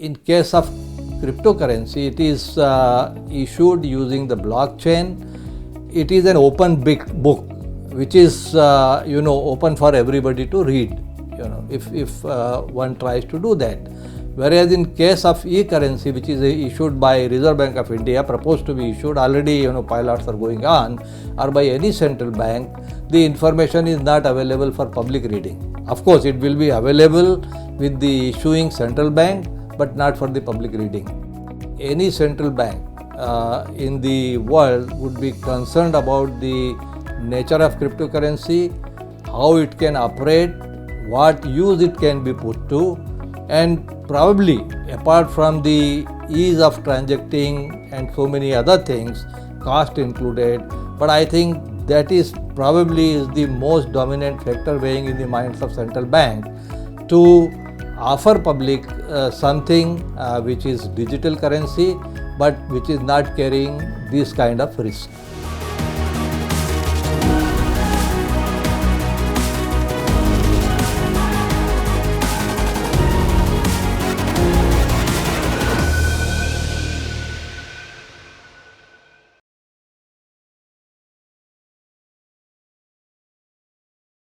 in case of cryptocurrency, it is issued using the blockchain. It is an open big book, which is open for everybody to read. If one tries to do that. Whereas in case of e-currency, which is issued by Reserve Bank of India, proposed to be issued, already pilots are going on, or by any central bank, the information is not available for public reading. Of course, it will be available with the issuing central bank, but not for the public reading. Any central bank in the world would be concerned about the nature of cryptocurrency, how it can operate, what use it can be put to, and probably apart from the ease of transacting and so many other things, cost included, but I think that is probably the most dominant factor weighing in the minds of central bank to offer public something which is digital currency but which is not carrying this kind of risk.